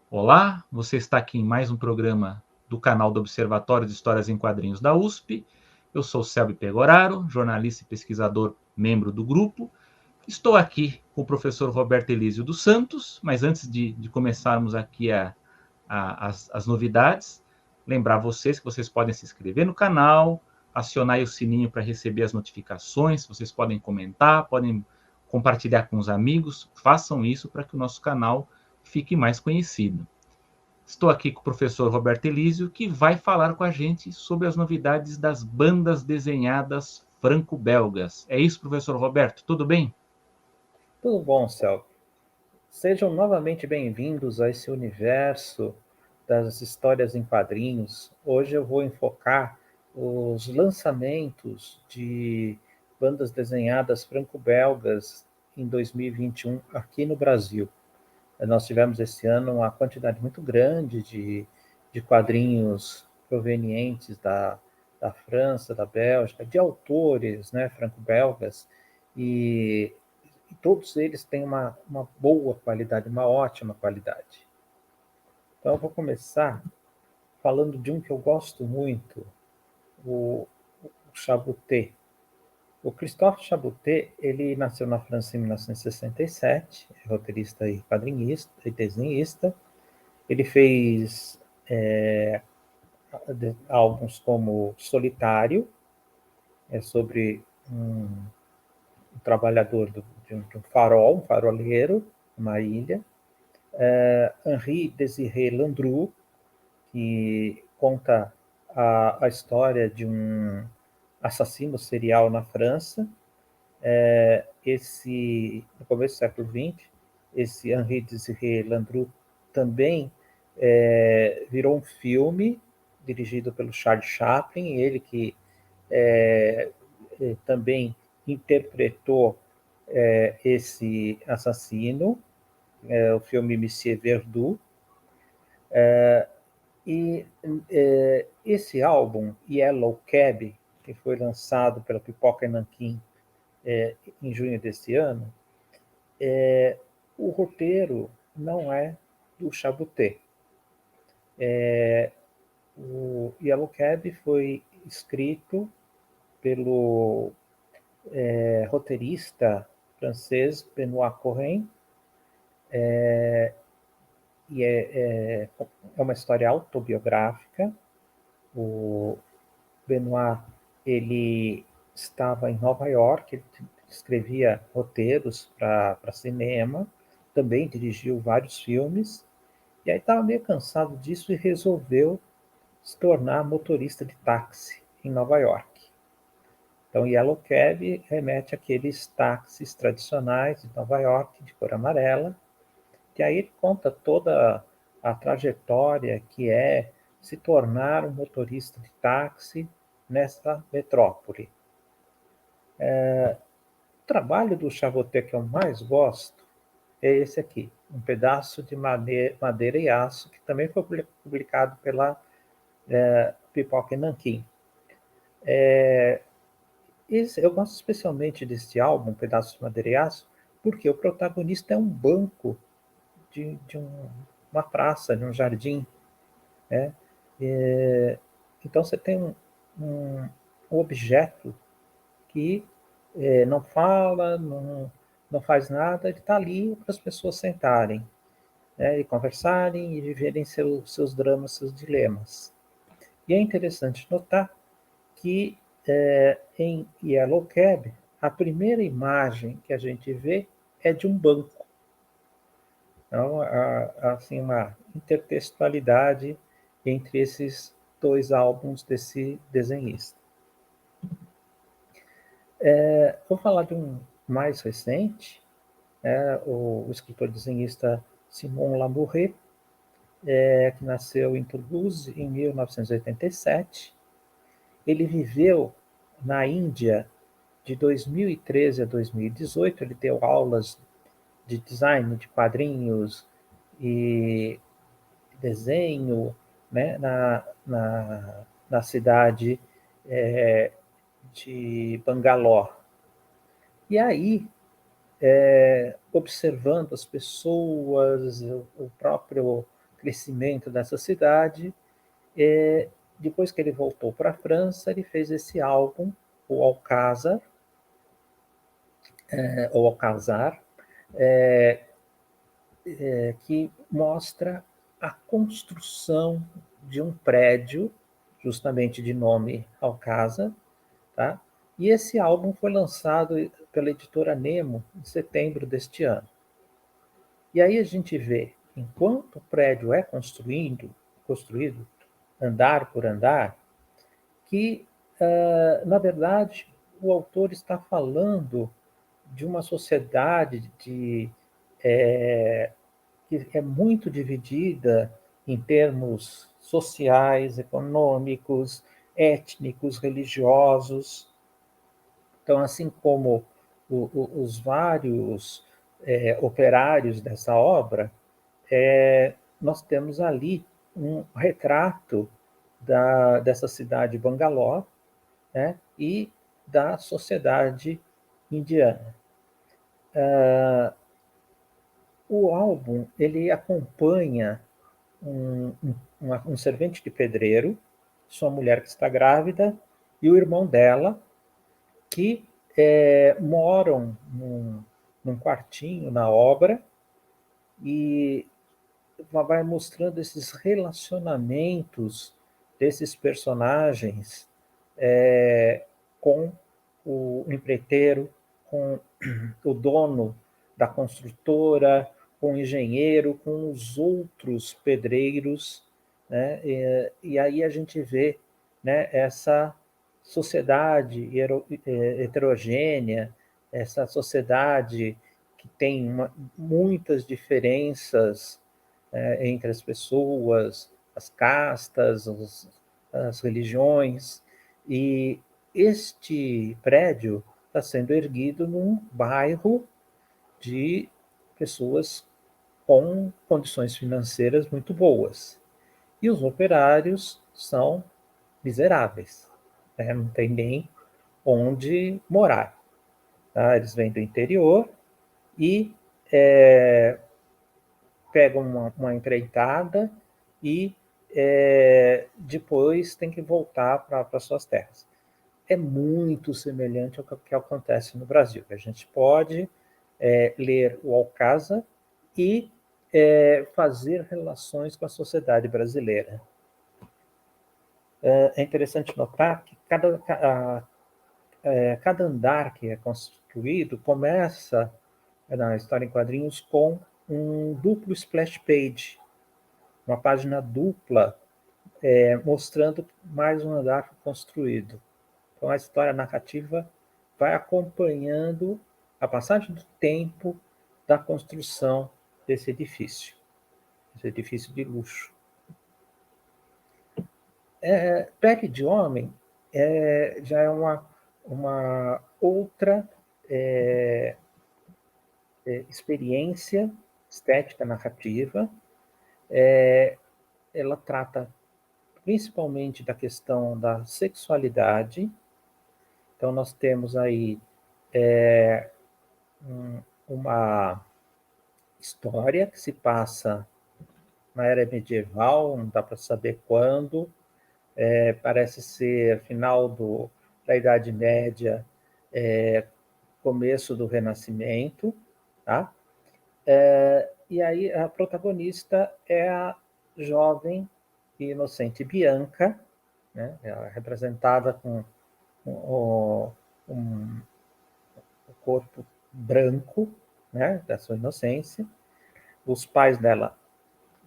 Olá, você está aqui em mais um programa do canal do Observatório de Histórias em Quadrinhos da USP. Eu sou Selby Pegoraro, jornalista e pesquisador, membro do grupo. Estou aqui com o professor Roberto Elísio dos Santos, mas antes de começarmos aqui as novidades, lembrar vocês que vocês podem se inscrever no canal, acionar o sininho para receber as notificações, vocês podem comentar, podem compartilhar com os amigos, façam isso para que o nosso canal fique mais conhecido. Estou aqui com o professor Roberto Elísio, que vai falar com a gente sobre as novidades das bandas desenhadas franco-belgas. É isso, professor Roberto? Tudo bem? Tudo bom, Celso. Sejam novamente bem-vindos a esse universo das histórias em quadrinhos. Hoje eu vou enfocar os lançamentos de bandas desenhadas franco-belgas em 2021 aqui no Brasil. Nós tivemos esse ano uma quantidade muito grande de quadrinhos provenientes da França, da Bélgica, de autores, né, franco-belgas, e todos eles têm uma boa qualidade, uma ótima qualidade. Então, eu vou começar falando de um que eu gosto muito, o Chaboté. O Christophe Chaboté, ele nasceu na França em 1967, é roteirista e quadrinista e desenhista. Ele fez álbuns como Solitário, é sobre um trabalhador de um farol, um faroleiro, uma ilha. Henri Désiré Landru, que conta a história de um assassino serial na França. No começo do século XX, esse Henri Désiré Landru também virou um filme dirigido pelo Charles Chaplin, ele que também interpretou esse assassino, o filme Monsieur Verdoux. E esse álbum, Yellow Cab, que foi lançado pela Pipoca Nanquim em junho desse ano, o roteiro não é do Chaboté. O Yellow Cab foi escrito pelo roteirista francês Benoît Cohen, e é uma história autobiográfica. O Benoît, ele estava em Nova York, ele escrevia roteiros para cinema, também dirigiu vários filmes, e aí estava meio cansado disso e resolveu se tornar motorista de táxi em Nova York. Então, Yellow Cab remete àqueles táxis tradicionais de Nova York, de cor amarela, que aí ele conta toda a trajetória que é se tornar um motorista de táxi nessa metrópole. O trabalho do Chaboté que eu mais gosto é esse aqui, Um Pedaço de Madeira e Aço, que também foi publicado pela Pipoca Nanquim. Eu gosto especialmente deste álbum, Um Pedaço de Madeira e Aço, porque o protagonista é um banco de uma praça, de um jardim. Né? Então você tem um objeto que não fala, não faz nada, ele está ali para as pessoas sentarem, né, e conversarem e viverem seus dramas, seus dilemas. E é interessante notar que em Yellow Cab, a primeira imagem que a gente vê é de um banco. Então, há assim, uma intertextualidade entre esses dois álbuns desse desenhista. Vou falar de um mais recente, o escritor desenhista Simon Lamouret, que nasceu em Toulouse em 1987. Ele viveu na Índia de 2013 a 2018, ele deu aulas de design de quadrinhos e desenho, né, na cidade de Bangalore. E aí, observando as pessoas, o próprio crescimento dessa cidade, depois que ele voltou para a França, ele fez esse álbum, o Alcázar, ou Alcázar, que mostra a construção de um prédio, justamente de nome Alcázar, tá? E esse álbum foi lançado pela editora Nemo em setembro deste ano. E aí a gente vê, enquanto o prédio é construído andar por andar, que, na verdade, o autor está falando de uma sociedade que é muito dividida em termos sociais, econômicos, étnicos, religiosos. Então, assim como os vários operários dessa obra, nós temos ali um retrato dessa cidade de Bangalore, né, e da sociedade indiana. O álbum ele acompanha um servente de pedreiro, sua mulher que está grávida, e o irmão dela, que moram num quartinho na obra, e vai mostrando esses relacionamentos desses personagens com o empreiteiro, com o dono da construtora, com o engenheiro, com os outros pedreiros, né? E aí a gente vê, né, essa sociedade heterogênea, essa sociedade que tem muitas diferenças entre as pessoas, as castas, as religiões, e este prédio está sendo erguido num bairro de pessoas com condições financeiras muito boas. E os operários são miseráveis, né? Não tem nem onde morar. Tá? Eles vêm do interior e pegam uma empreitada e depois tem que voltar para suas terras. É muito semelhante ao que acontece no Brasil. A gente pode ler o Alcázar e fazer relações com a sociedade brasileira. É interessante notar que cada andar que é construído começa na história em quadrinhos com um duplo splash page, uma página dupla mostrando mais um andar construído. Então a história narrativa vai acompanhando a passagem do tempo da construção desse edifício de luxo. Pele de Homem já é uma outra experiência estética narrativa. Ela trata principalmente da questão da sexualidade. Então, nós temos aí uma história que se passa na era medieval, não dá para saber quando, parece ser final da Idade Média, começo do Renascimento, tá? E aí a protagonista é a jovem e inocente Bianca, né? Ela é representada com um corpo branco, né, da sua inocência. Os pais dela,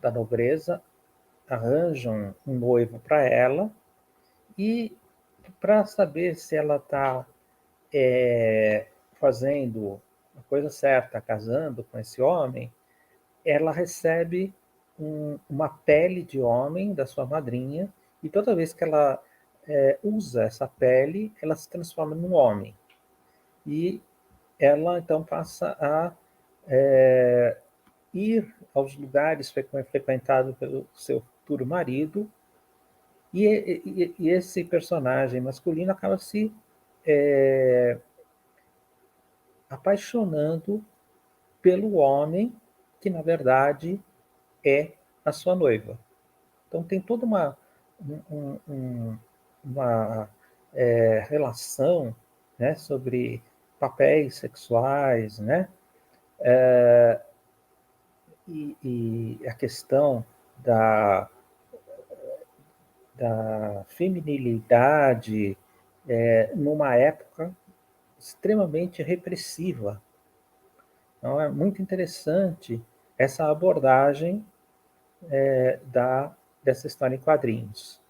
da nobreza, arranjam um noivo para ela, e para saber se ela está fazendo a coisa certa, casando com esse homem, ela recebe uma pele de homem da sua madrinha, e toda vez que ela usa essa pele, ela se transforma num homem. E ela então passa a ir aos lugares frequentados pelo seu futuro marido, e esse personagem masculino acaba se apaixonando pelo homem que, na verdade, é a sua noiva. Então, tem toda uma relação, né, sobre papéis sexuais, né, e a questão da feminilidade numa época extremamente repressiva. Então, é muito interessante essa abordagem dessa história em quadrinhos.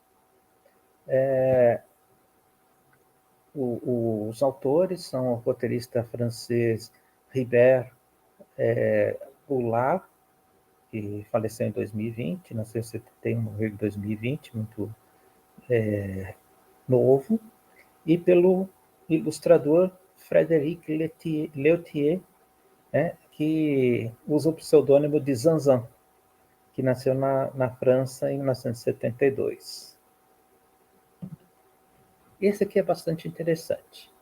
Os autores são o roteirista francês Ribert Goulart, que faleceu em 2020, nasceu em 71, morreu em 2020, muito novo, e pelo ilustrador Frédéric Leutier, né, que usa o pseudônimo de Zanzan, que nasceu na França em 1972. Esse aqui é bastante interessante.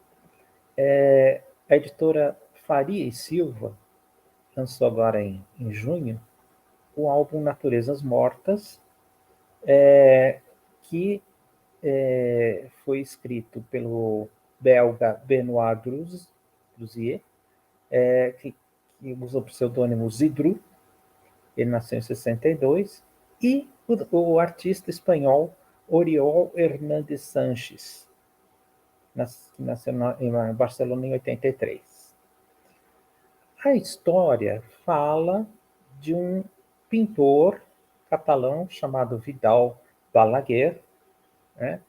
A editora Faria e Silva lançou agora em junho o álbum Naturezas Mortas, que foi escrito pelo belga Benoit Druzier, que usa o pseudônimo Zidru. Ele nasceu em 62, e o artista espanhol Oriol Hernández Sanches, que nasceu em Barcelona em 83. A história fala de um pintor catalão chamado Vidal Balaguer, né?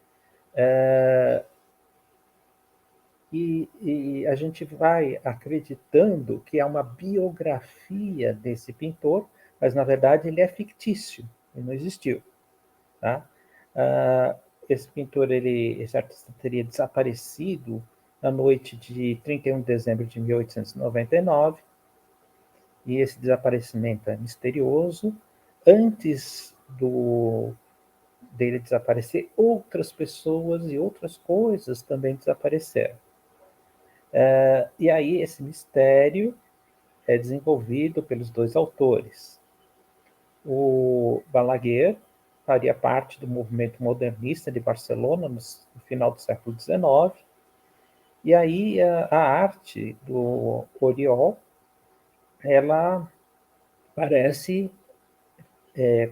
E a gente vai acreditando que é uma biografia desse pintor, mas na verdade ele é fictício, ele não existiu. Tá? Esse pintor, esse artista teria desaparecido na noite de 31 de dezembro de 1899, e esse desaparecimento é misterioso. Antes dele desaparecer, outras pessoas e outras coisas também desapareceram. E aí esse mistério é desenvolvido pelos dois autores. O Balaguer faria parte do movimento modernista de Barcelona no final do século XIX, e aí a arte do Oriol, ela parece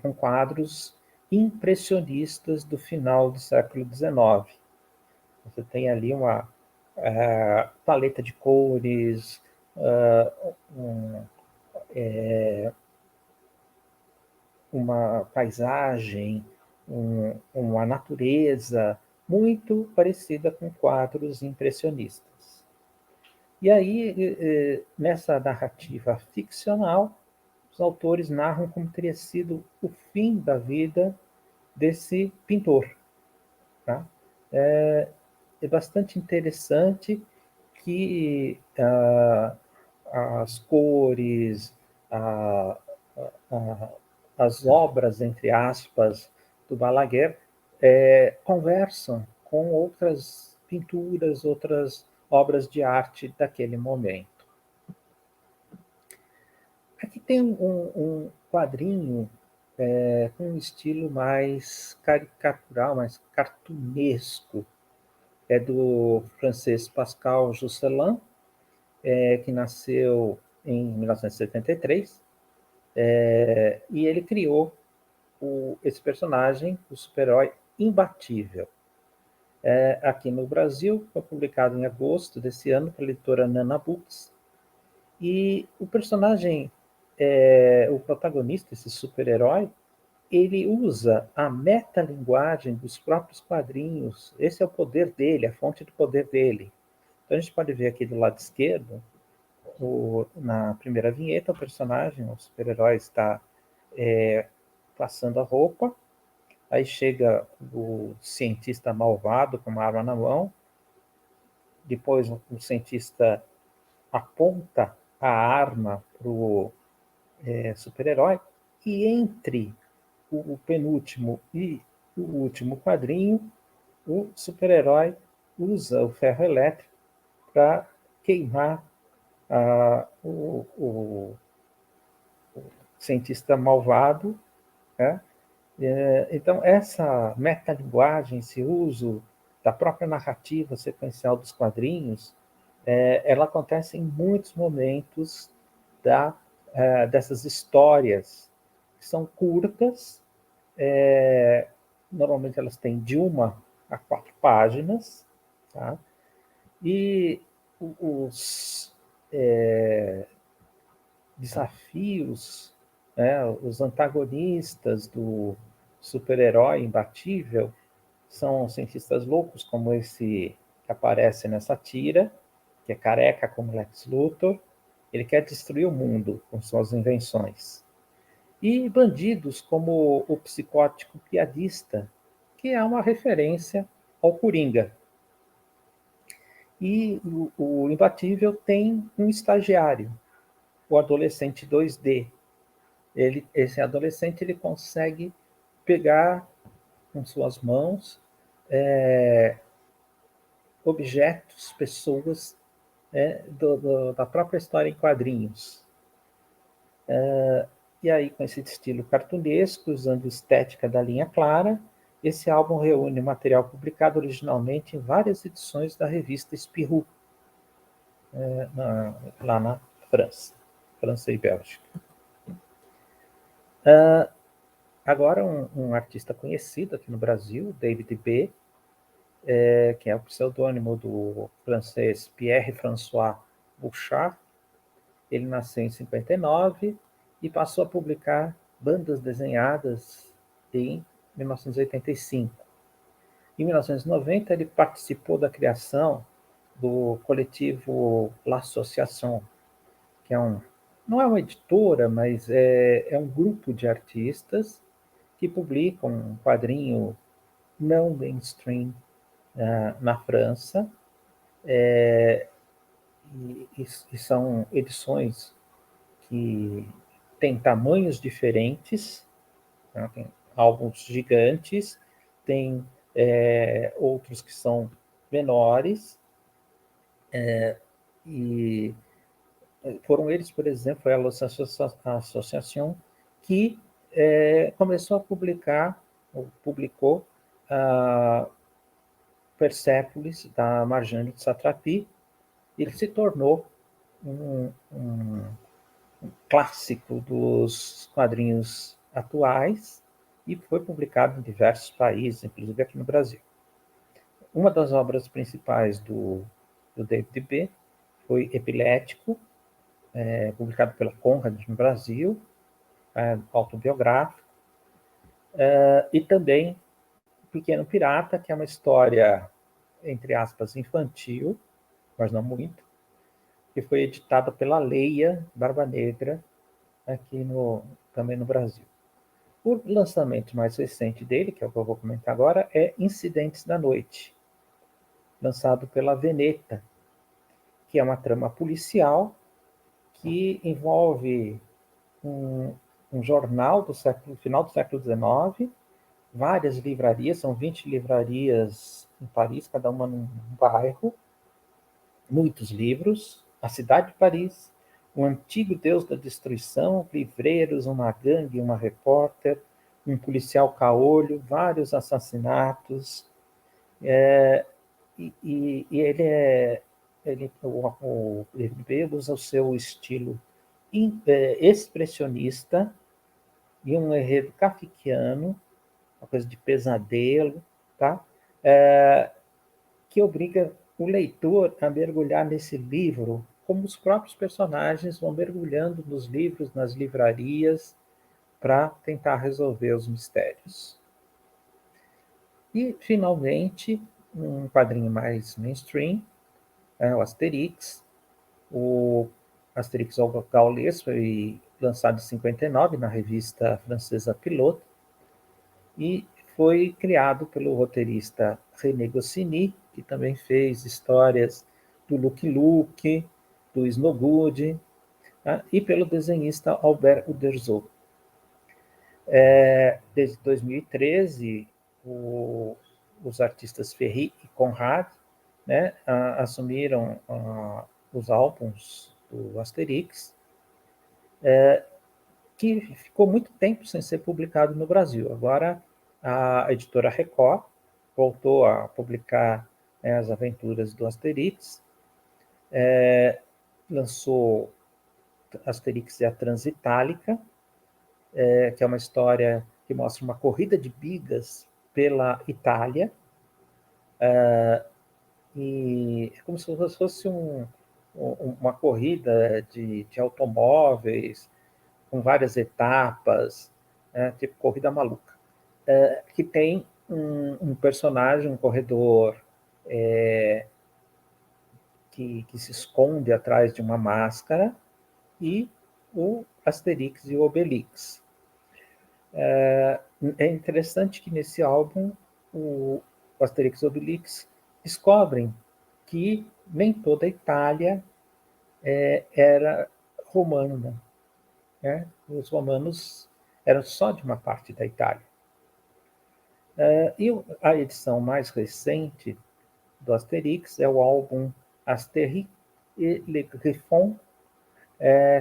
com quadros impressionistas do final do século XIX. Você tem ali uma paleta de cores, uma paisagem, uma natureza muito parecida com quadros impressionistas. E aí, nessa narrativa ficcional, os autores narram como teria sido o fim da vida desse pintor. Tá? É bastante interessante que as cores, as obras, entre aspas, do Balaguer conversam com outras pinturas, outras obras de arte daquele momento. Aqui tem um quadrinho com um estilo mais caricatural, mais cartunesco. É do francês Pascal Josselin, que nasceu em 1973, e ele criou esse personagem, o super-herói imbatível. Aqui no Brasil, foi publicado em agosto desse ano pela editora Nana Books, e o personagem, o protagonista, esse super-herói, ele usa a metalinguagem dos próprios quadrinhos. Esse é o poder dele, a fonte do poder dele. Então a gente pode ver aqui do lado esquerdo, na primeira vinheta, o personagem, o super-herói, está passando a roupa, aí chega o cientista malvado com uma arma na mão, depois o cientista aponta a arma para o super-herói, e entre o penúltimo e o último quadrinho, o super-herói usa o ferro elétrico para queimar o cientista malvado, né? Então, essa metalinguagem, esse uso da própria narrativa sequencial dos quadrinhos, ela acontece em muitos momentos dessas histórias, que são curtas, normalmente elas têm de 1 a 4 páginas, tá? E os desafios, né, os antagonistas do super-herói imbatível são cientistas loucos, como esse que aparece nessa tira, que é careca como Lex Luthor. Ele quer destruir o mundo com suas invenções. E bandidos como o psicótico piadista, que é uma referência ao Coringa. E o Imbatível tem um estagiário, o adolescente 2D. Esse adolescente ele consegue pegar com suas mãos objetos, pessoas da própria história em quadrinhos. E aí, com esse estilo cartunesco, usando estética da linha clara, esse álbum reúne material publicado originalmente em várias edições da revista Spirou, lá na França, França e Bélgica. Agora, um artista conhecido aqui no Brasil, David B., que é o pseudônimo do francês Pierre-François Bouchard. Ele nasceu em 59 e passou a publicar bandas desenhadas em 1985. Em 1990, ele participou da criação do coletivo L'Association, que não é uma editora, mas é um grupo de artistas que publicam um quadrinho não mainstream na França, e são edições que têm tamanhos diferentes, né? Tem álbuns gigantes, tem outros que são menores, e foram eles, por exemplo, a associação que começou a publicou Persépolis, da Marjane de Satrapi. Ele se tornou um clássico dos quadrinhos atuais e foi publicado em diversos países, inclusive aqui no Brasil. Uma das obras principais do David B. foi Epilético, publicado pela Conrad no Brasil, autobiográfico, e também Pequeno Pirata, que é uma história, entre aspas, infantil, mas não muito, que foi editada pela Leia Barba Negra, aqui também no Brasil. O lançamento mais recente dele, que é o que eu vou comentar agora, é Incidentes da Noite, lançado pela Veneta, que é uma trama policial que envolve um jornal do final do século XIX, várias livrarias, são 20 livrarias em Paris, cada uma num bairro, muitos livros, a cidade de Paris, um antigo deus da destruição, livreiros, uma gangue, uma repórter, um policial caolho, vários assassinatos, e o B usa o seu estilo expressionista e um enredo kafkiano, uma coisa de pesadelo, tá? Que obriga o leitor a mergulhar nesse livro, como os próprios personagens vão mergulhando nos livros, nas livrarias, para tentar resolver os mistérios. E, finalmente, um quadrinho mais mainstream, o Asterix. O Asterix ao Gaules foi lançado em 59 na revista francesa Pilote e foi criado pelo roteirista René Goscinny, que também fez histórias do Lucky Luke, do Snow Good, e pelo desenhista Albert Uderzo. Desde 2013, os artistas Ferri e Conrad, né, assumiram os álbuns do Asterix, que ficou muito tempo sem ser publicado no Brasil. Agora, a editora Record voltou a publicar, né, as aventuras do Asterix, lançou Asterix e a Transitálica, que é uma história que mostra uma corrida de bigas pela Itália, e é como se fosse uma corrida de automóveis, com várias etapas, tipo corrida maluca, que tem um personagem, um corredor, que se esconde atrás de uma máscara, e o Asterix e o Obelix. É interessante que nesse álbum o Asterix e Obelix descobrem que nem toda a Itália era romana, né? Os romanos eram só de uma parte da Itália. E a edição mais recente do Asterix é o álbum Astérix et les Griffons,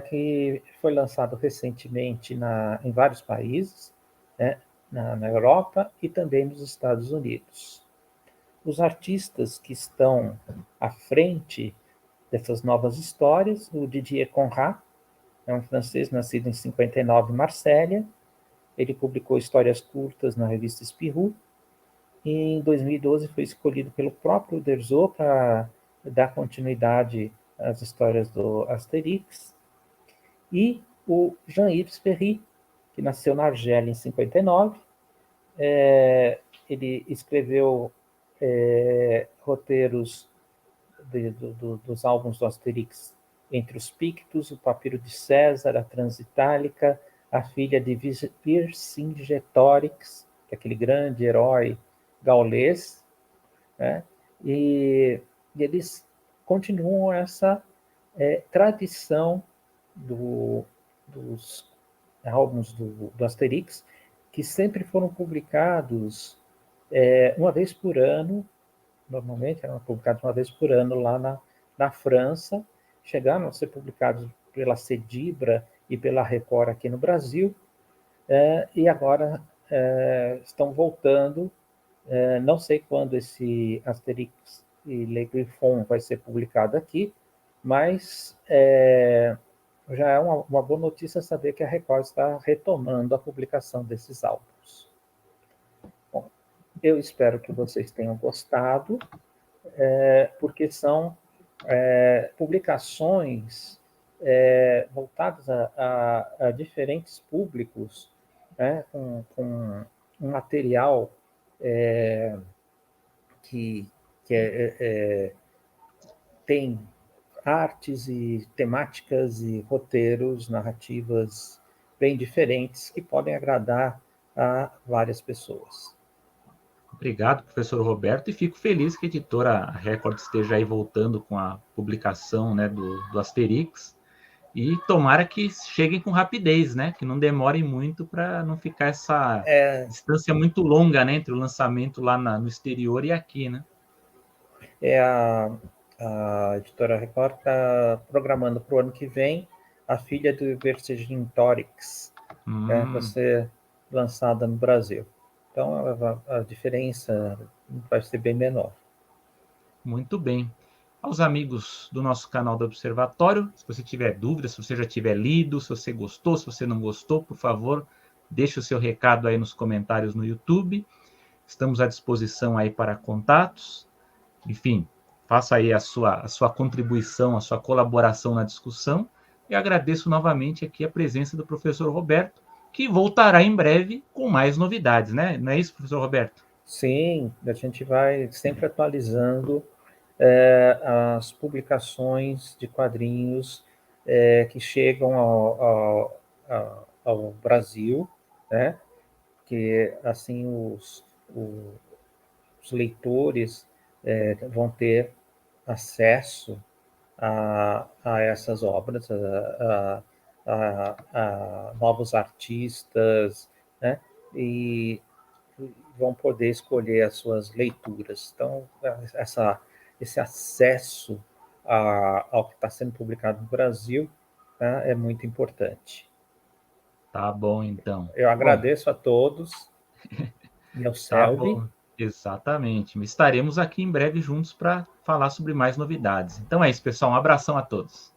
que foi lançado recentemente em vários países, né, na Europa e também nos Estados Unidos. Os artistas que estão à frente dessas novas histórias, o Didier Conrad, é um francês nascido em 59 em Marsella. Ele publicou histórias curtas na revista Spirou, e em 2012 foi escolhido pelo próprio Uderzo para dar continuidade às histórias do Asterix. E o Jean-Yves Ferry, que nasceu na Argélia em 59, ele escreveu roteiros dos álbuns do Asterix, Entre os Pictos, O Papiro de César, A Transitálica, A Filha de Vercingetorix, que é aquele grande herói gaulês, né? E eles continuam essa tradição dos álbuns do Asterix, que sempre foram publicados uma vez por ano. Normalmente eram publicados uma vez por ano lá na França, chegaram a ser publicados pela Cedibra e pela Record aqui no Brasil, e agora estão voltando. Não sei quando esse Asterix e Les Griffons vai ser publicado aqui, mas já é uma boa notícia saber que a Record está retomando a publicação desses álbuns. Bom, eu espero que vocês tenham gostado, porque são publicações voltadas a diferentes públicos, né, com um material que, que tem artes e temáticas e roteiros, narrativas bem diferentes que podem agradar a várias pessoas. Obrigado, professor Roberto, e fico feliz que a editora Record esteja aí voltando com a publicação, né, do Asterix, e tomara que cheguem com rapidez, né, que não demorem muito para não ficar essa distância muito longa, né, entre o lançamento lá no exterior e aqui, né? A editora Record está programando para o ano que vem A Filha do Vercingetorix, para ser lançada no Brasil. Então, a diferença vai ser bem menor. Muito bem. Aos amigos do nosso canal do Observatório, se você tiver dúvidas, se você já tiver lido, se você gostou, se você não gostou, por favor, deixe o seu recado aí nos comentários no YouTube. Estamos à disposição aí para contatos. Enfim, faça aí a sua contribuição, a sua colaboração na discussão. E agradeço novamente aqui a presença do professor Roberto, que voltará em breve com mais novidades, né? Não é isso, professor Roberto? Sim, a gente vai sempre atualizando as publicações de quadrinhos que chegam ao Brasil, né? Que assim os leitores vão ter acesso a essas obras, a novos artistas, né? E vão poder escolher as suas leituras. Então, esse acesso ao que está sendo publicado no Brasil, né, é muito importante. Tá bom, então. Eu Bom, agradeço a todos e ao tá Selby. bom. Exatamente. Estaremos aqui em breve juntos para falar sobre mais novidades. Então é isso, pessoal. Um abração a todos.